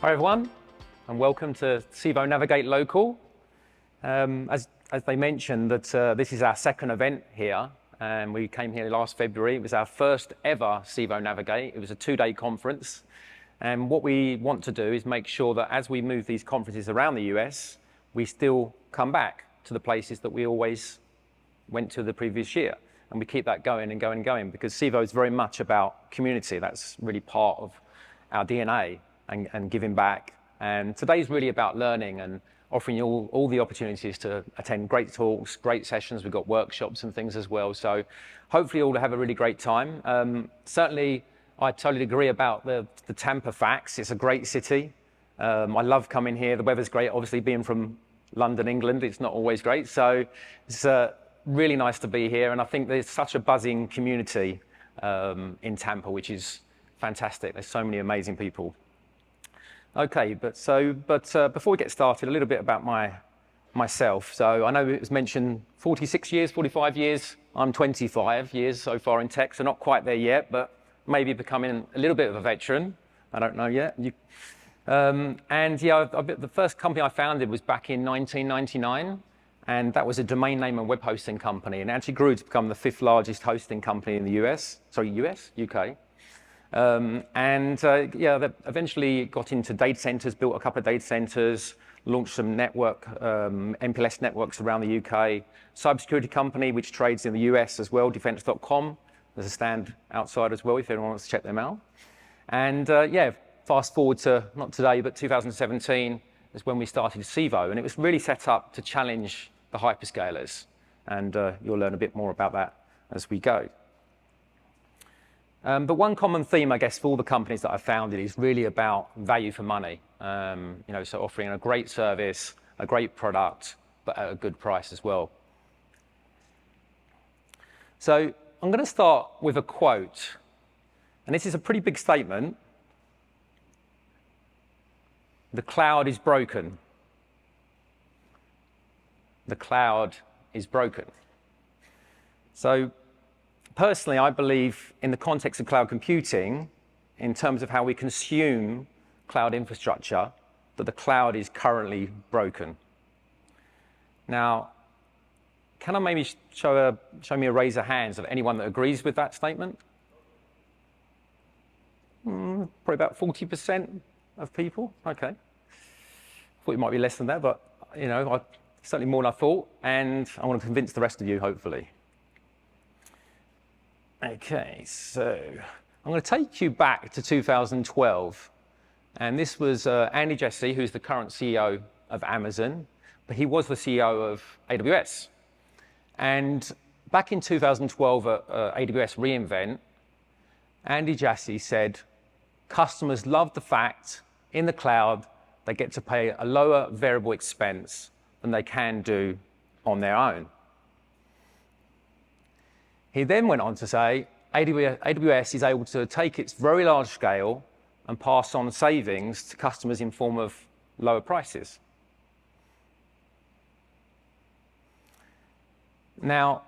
Hi everyone, and welcome to Civo Navigate Local. As they mentioned, that this is our second event here, and we came here last February. It was our first ever Civo Navigate. It was a 2-day conference, and what we want to do is make sure that as we move these conferences around the US, we still come back to the places that we always went to the previous year, and we keep that going and going and going, because Civo is very much about community. That's really part of our DNA. And giving back. And today's really about learning and offering you all the opportunities to attend great talks, great sessions. We've got workshops and things as well. So hopefully all have a really great time. Certainly, I totally agree about the Tampa facts. It's a great city. I love coming here. The weather's great. Obviously, being from London, England, it's not always great. So it's really nice to be here. And I think there's such a buzzing community in Tampa, which is fantastic. There's so many amazing people. Okay, but before we get started, a little bit about myself. So I know it was mentioned 46 years, 45 years. I'm 25 years so far in tech, so not quite there yet, but maybe becoming a little bit of a veteran. I don't know yet. And yeah, the first company I founded was back in 1999, and that was a domain name and web hosting company, and it actually grew to become the 5th largest hosting company in the UK. Yeah, they eventually got into data centers, built a couple of data centers, launched some network, MPLS networks around the UK, cybersecurity company which trades in the US as well, defense.com. There's a stand outside as well if anyone wants to check them out. And yeah, fast forward to, not today, but 2017 is when we started Civo, and it was really set up to challenge the hyperscalers. And you'll learn a bit more about that as we go. But one common theme, I guess, for all the companies that I've founded is really about value for money. So offering a great service, a great product, but at a good price as well. So I'm going to start with a quote, and this is a pretty big statement. The cloud is broken. The cloud is broken. So personally, I believe in the context of cloud computing, in terms of how we consume cloud infrastructure, that the cloud is currently broken. Now, can I maybe show me a raise of hands of anyone that agrees with that statement? Probably about 40% of people. Okay. Thought it might be less than that, but certainly more than I thought, and I want to convince the rest of you, hopefully. Okay, so I'm going to take you back to 2012, and this was Andy Jassy, who's the current CEO of Amazon, but he was the CEO of AWS. And back in 2012 at AWS reInvent, Andy Jassy said, customers love the fact in the cloud they get to pay a lower variable expense than they can do on their own. He then went on to say, AWS is able to take its very large scale and pass on savings to customers in form of lower prices. Now,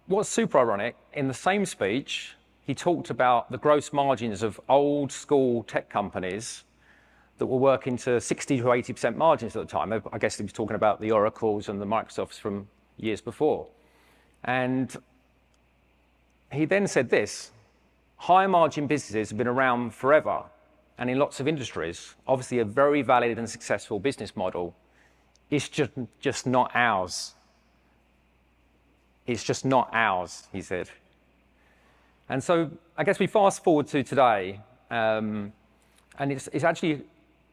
what's super ironic, in the same speech, he talked about the gross margins of old school tech companies that were working to 60 to 80% margins at the time. I guess he was talking about the Oracles and the Microsofts from years before. And he then said this: high margin businesses have been around forever and in lots of industries, obviously a very valid and successful business model. It's just not ours. It's just not ours, he said. And so I guess we fast forward to today, and it's actually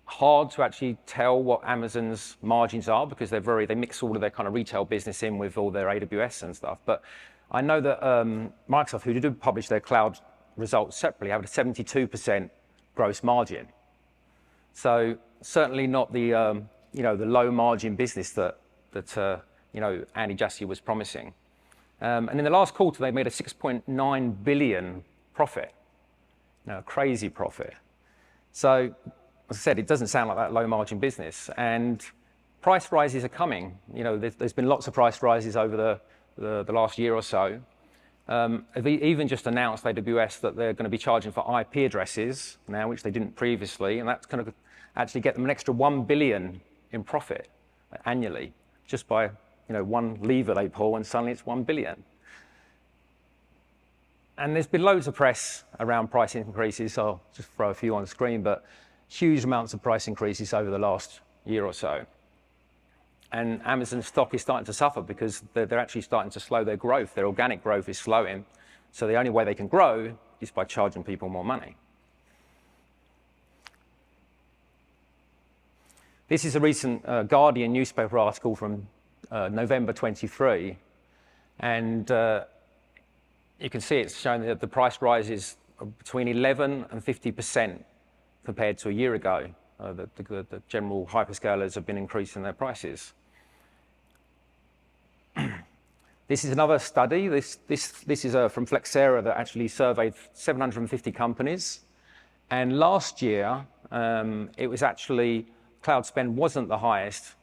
hard to actually tell what Amazon's margins are, because they mix all of their kind of retail business in with all their AWS and stuff. But I know that Microsoft, who did publish their cloud results separately, have a 72% gross margin. So certainly not the the low margin business that Andy Jassy was promising. And in the last quarter, they made a 6.9 billion profit. A crazy profit. So as I said, it doesn't sound like that low margin business. And price rises are coming. There's been lots of price rises over the last year or so. They've even just announced AWS that they're going to be charging for IP addresses now, which they didn't previously, and that's going to actually get them an extra 1 billion in profit annually, just by one lever they pull, and suddenly it's 1 billion. And there's been loads of press around price increases. I'll just throw a few on the screen, but huge amounts of price increases over the last year or so. And Amazon stock is starting to suffer because they're actually starting to slow their growth. Their organic growth is slowing. So the only way they can grow is by charging people more money. This is a recent Guardian newspaper article from November 23. And you can see it's showing that the price rises between 11 and 50% compared to a year ago. The general hyperscalers have been increasing their prices. This is another study. This is from Flexera that actually surveyed 750 companies. And last year, it was actually, cloud spend wasn't the highest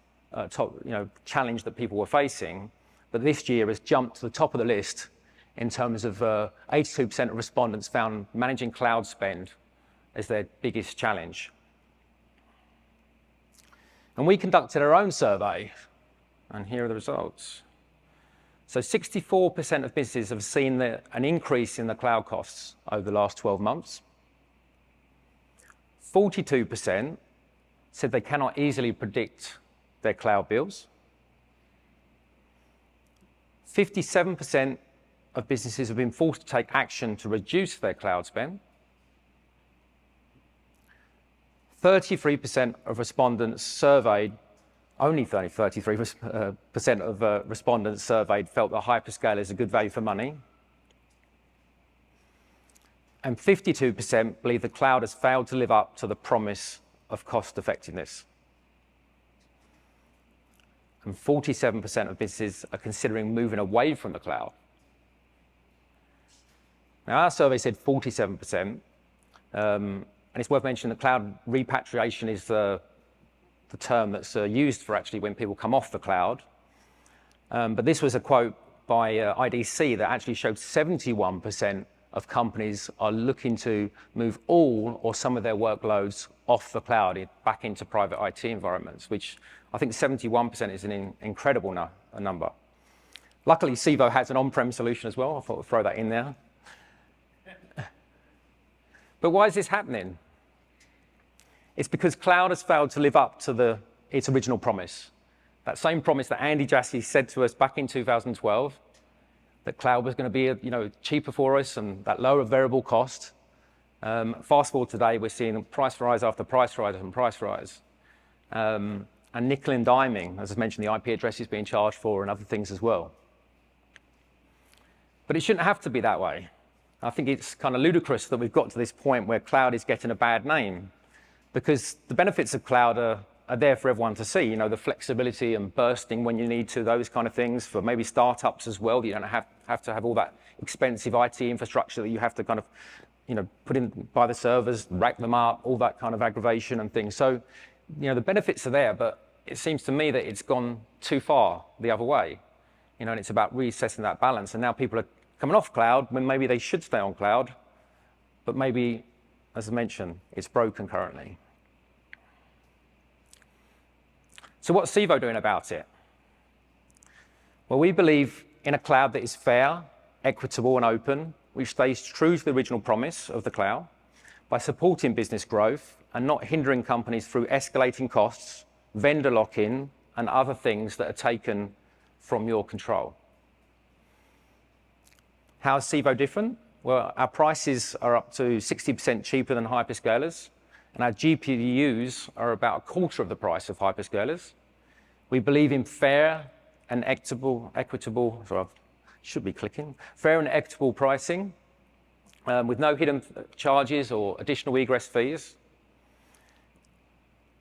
challenge that people were facing. But this year has jumped to the top of the list in terms of 82% of respondents found managing cloud spend as their biggest challenge. And we conducted our own survey, and here are the results. So 64% of businesses have seen an increase in the cloud costs over the last 12 months. 42% said they cannot easily predict their cloud bills. 57% of businesses have been forced to take action to reduce their cloud spend. 33% of respondents surveyed, only 33% of respondents surveyed felt that hyperscale is a good value for money. And 52% believe the cloud has failed to live up to the promise of cost effectiveness. And 47% of businesses are considering moving away from the cloud. Now, our survey said 47%, and it's worth mentioning that cloud repatriation is the term that's used for actually when people come off the cloud. But this was a quote by IDC that actually showed 71% of companies are looking to move all or some of their workloads off the cloud back into private IT environments, which I think 71% is an incredible number. Luckily, Civo has an on-prem solution as well. I thought I'd throw that in there. But why is this happening? It's because cloud has failed to live up to its original promise. That same promise that Andy Jassy said to us back in 2012, that cloud was going to be cheaper for us and that lower variable cost. Fast forward today, we're seeing price rise after price rise and price rise. And nickel and diming, as I mentioned, the IP address is being charged for and other things as well. But it shouldn't have to be that way. I think it's kind of ludicrous that we've got to this point where cloud is getting a bad name, because the benefits of cloud are there for everyone to see. The flexibility and bursting when you need to, those kind of things for maybe startups as well. You don't have to have all that expensive IT infrastructure that you have to kind of, put in by the servers, rack them up, all that kind of aggravation and things. So, the benefits are there, but it seems to me that it's gone too far the other way. And it's about reassessing that balance. And now people are coming off cloud when maybe they should stay on cloud, but maybe, as I mentioned, it's broken currently. So what's Civo doing about it? Well, we believe in a cloud that is fair, equitable, and open, which stays true to the original promise of the cloud by supporting business growth and not hindering companies through escalating costs, vendor lock-in, and other things that are taken from your control. How is Civo different? Well, our prices are up to 60% cheaper than hyperscalers, and our GPUs are about a quarter of the price of hyperscalers. We believe in fair and equitable, fair and equitable pricing with no hidden charges or additional egress fees.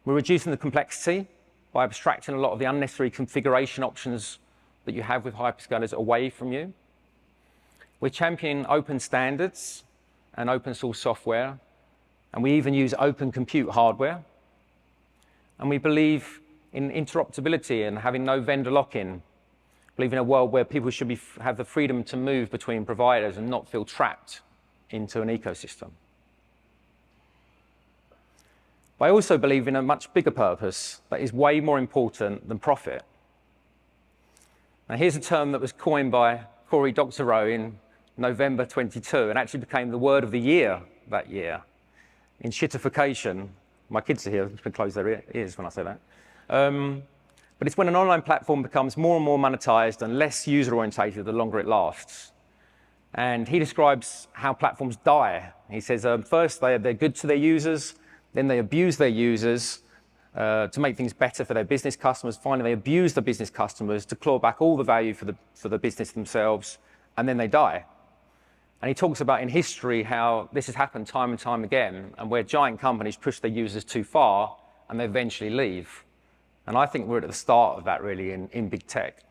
We're reducing the complexity by abstracting a lot of the unnecessary configuration options that you have with hyperscalers away from you. We're championing open standards and open source software, and we even use open compute hardware. And we believe in interoperability and having no vendor lock-in. Believe in a world where people should have the freedom to move between providers and not feel trapped into an ecosystem. But I also believe in a much bigger purpose that is way more important than profit. Now, here's a term that was coined by Cory Doctorow in November 22 and actually became the word of the year that year. In shitification, my kids are here, I'm going to close their ears when I say that. But it's when an online platform becomes more and more monetized and less user-orientated the longer it lasts. And he describes how platforms die. He says, first they're good to their users, then they abuse their users to make things better for their business customers. Finally, they abuse the business customers to claw back all the value for the business themselves, and then they die. And he talks about in history how this has happened time and time again, and where giant companies push their users too far and they eventually leave. And I think we're at the start of that really in big tech.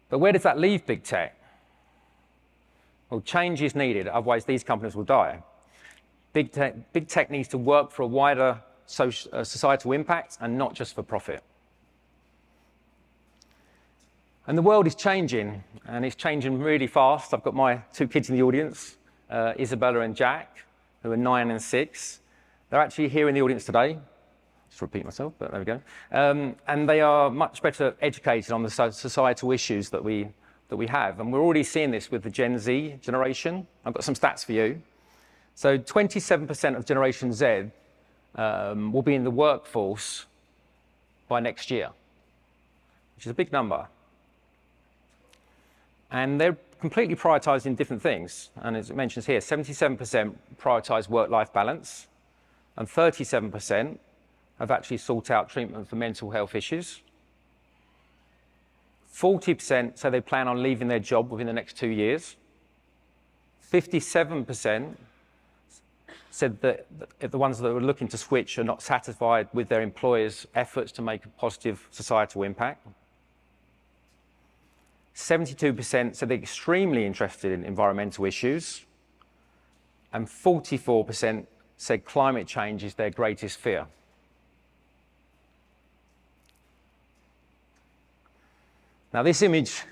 But where does that leave big tech? Well, change is needed, otherwise these companies will die. Big tech needs to work for a wider societal impact and not just for profit. And the world is changing, and it's changing really fast. I've got my two kids in the audience, Isabella and Jack, who are 9 and 6. They're actually here in the audience today. Just repeat myself, but there we go. And they are much better educated on the societal issues that we have. And we're already seeing this with the Gen Z generation. I've got some stats for you. So 27% of Generation Z will be in the workforce by next year, which is a big number. And they're completely prioritizing different things. And as it mentions here, 77% prioritize work-life balance, and 37% have actually sought out treatment for mental health issues. 40% say they plan on leaving their job within the next 2 years. 57% said that the ones that were looking to switch are not satisfied with their employers' efforts to make a positive societal impact. 72% said they're extremely interested in environmental issues, and 44% said climate change is their greatest fear. Now, this image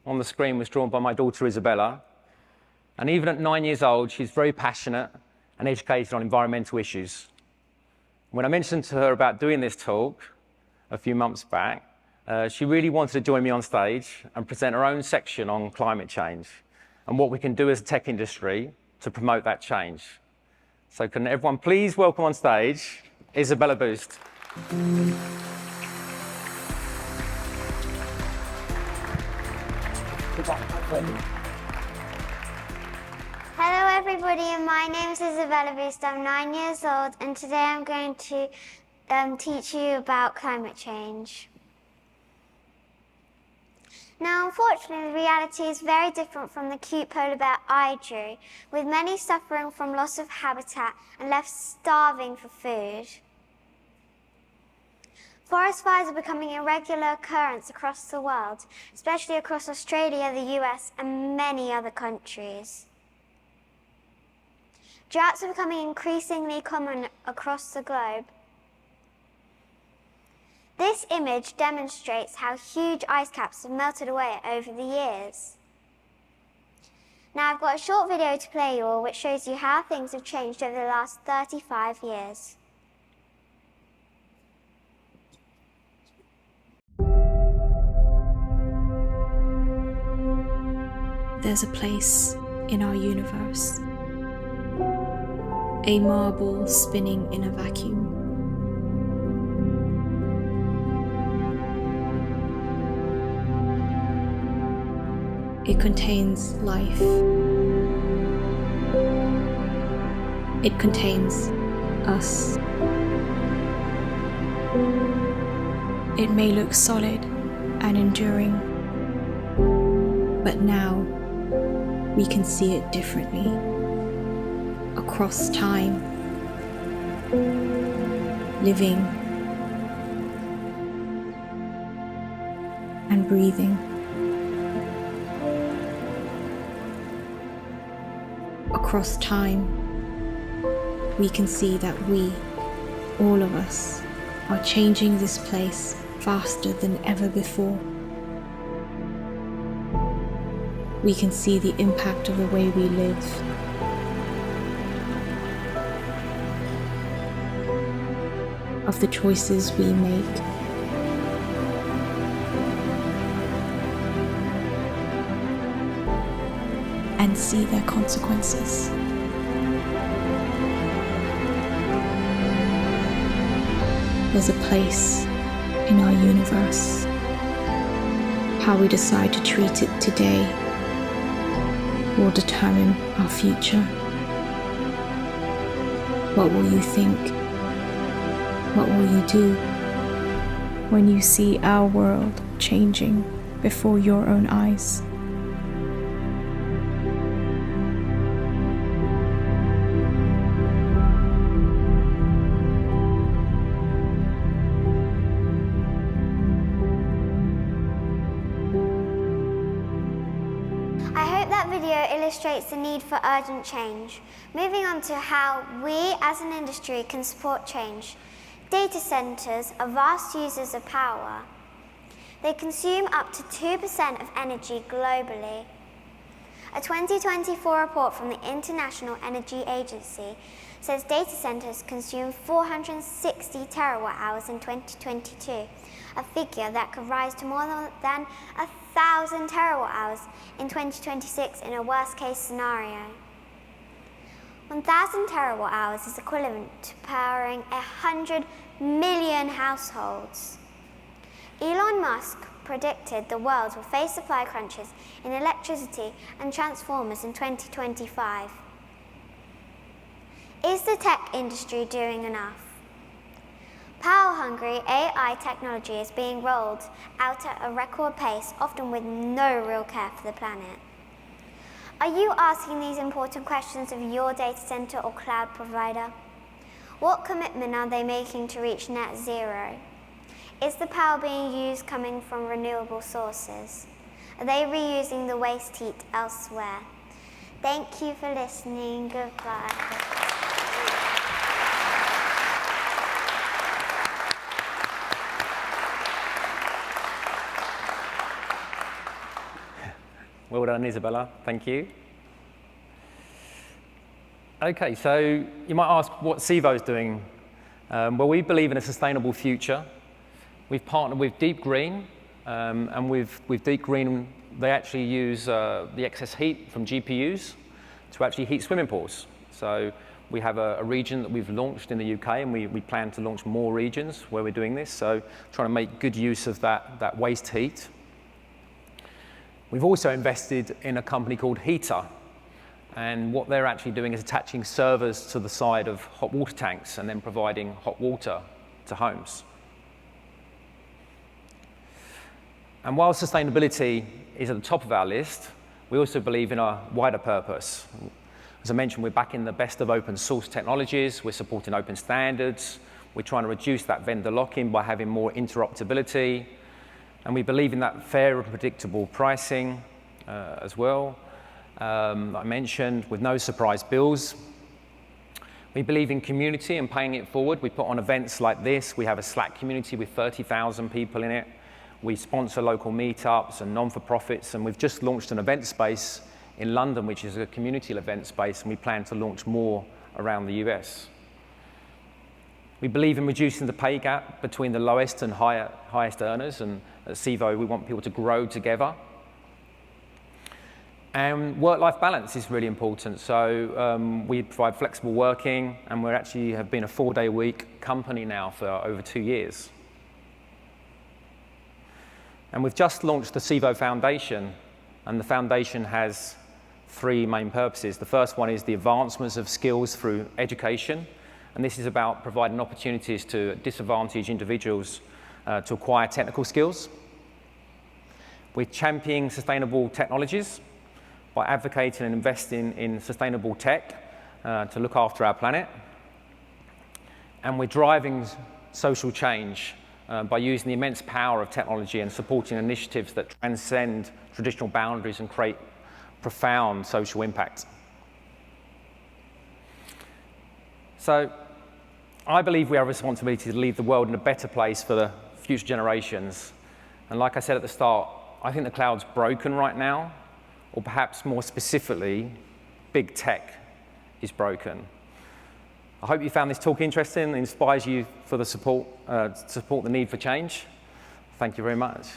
on the screen was drawn by my daughter Isabella, and even at 9 years old, she's very passionate and educated on environmental issues. When I mentioned to her about doing this talk a few months back, she really wanted to join me on stage and present her own section on climate change and what we can do as a tech industry to promote that change. So can everyone please welcome on stage Isabella Boost. Hello everybody, and my name is Isabella Boost. I'm 9 years old, and today I'm going to teach you about climate change. Now, unfortunately, reality is very different from the cute polar bear I drew, with many suffering from loss of habitat and left starving for food. Forest fires are becoming a regular occurrence across the world, especially across Australia, the US, and many other countries. Droughts are becoming increasingly common across the globe. This image demonstrates how huge ice caps have melted away over the years. Now I've got a short video to play you all which shows you how things have changed over the last 35 years. There's a place in our universe, a marble spinning in a vacuum. It contains life. It contains us. It may look solid and enduring, but now we can see it differently. Across time, living and breathing. Across time, we can see that we, all of us, are changing this place faster than ever before. We can see the impact of the way we live. of the choices we make. And see their consequences. There's a place in our universe. How we decide to treat it today will determine our future. What will you think? What will you do when you see our world changing before your own eyes? I hope that video illustrates the need for urgent change. Moving on to how we as an industry can support change. Data centers are vast users of power. They consume up to 2% of energy globally. A 2024 report from the International Energy Agency says data centers consume 460 terawatt-hours in 2022, a figure that could rise to more than 1,000 terawatt-hours in 2026 in a worst-case scenario. 1,000 terawatt-hours is equivalent to powering 100 million households. Elon Musk predicted the world will face supply crunches in electricity and transformers in 2025. Is the tech industry doing enough? Power-hungry AI technology is being rolled out at a record pace, often with no real care for the planet. Are you asking these important questions of your data center or cloud provider? What commitment are they making to reach net zero? Is the power being used coming from renewable sources? Are they reusing the waste heat elsewhere? Thank you for listening. Goodbye. Well done, Isabella. Thank you. Okay, so you might ask what Civo is doing. Well, we believe in a sustainable future. We've partnered with Deep Green, and with Deep Green, they actually use the excess heat from GPUs to actually heat swimming pools. So we have a region that we've launched in the UK, and we plan to launch more regions where we're doing this. So trying to make good use of that waste heat. We've also invested in a company called Heater, and what they're actually doing is attaching servers to the side of hot water tanks and then providing hot water to homes. And while sustainability is at the top of our list, we also believe in our wider purpose. As I mentioned, we're backing the best of open source technologies, we're supporting open standards, we're trying to reduce that vendor lock-in by having more interoperability, and we believe in that fair and predictable pricing as well. I mentioned with no surprise bills. We believe in community and paying it forward. We put on events like this. We have a Slack community with 30,000 people in it. We sponsor local meetups and non-for-profits, and we've just launched an event space in London, which is a community event space, and we plan to launch more around the US. We believe in reducing the pay gap between the lowest and highest earners, and at Civo, we want people to grow together. And work-life balance is really important. So we provide flexible working, and we actually have been a 4-day-a-week company now for over 2 years. And we've just launched the Civo Foundation, and the foundation has 3 main purposes. The first one is the advancements of skills through education, and this is about providing opportunities to disadvantaged individuals to acquire technical skills. We're championing sustainable technologies by advocating and investing in sustainable tech to look after our planet. And we're driving social change by using the immense power of technology and supporting initiatives that transcend traditional boundaries and create profound social impact. So I believe we have a responsibility to leave the world in a better place for the future generations. And like I said at the start, I think the cloud's broken right now, or perhaps more specifically, big tech is broken. I hope you found this talk interesting and inspires you for the support the need for change. Thank you very much.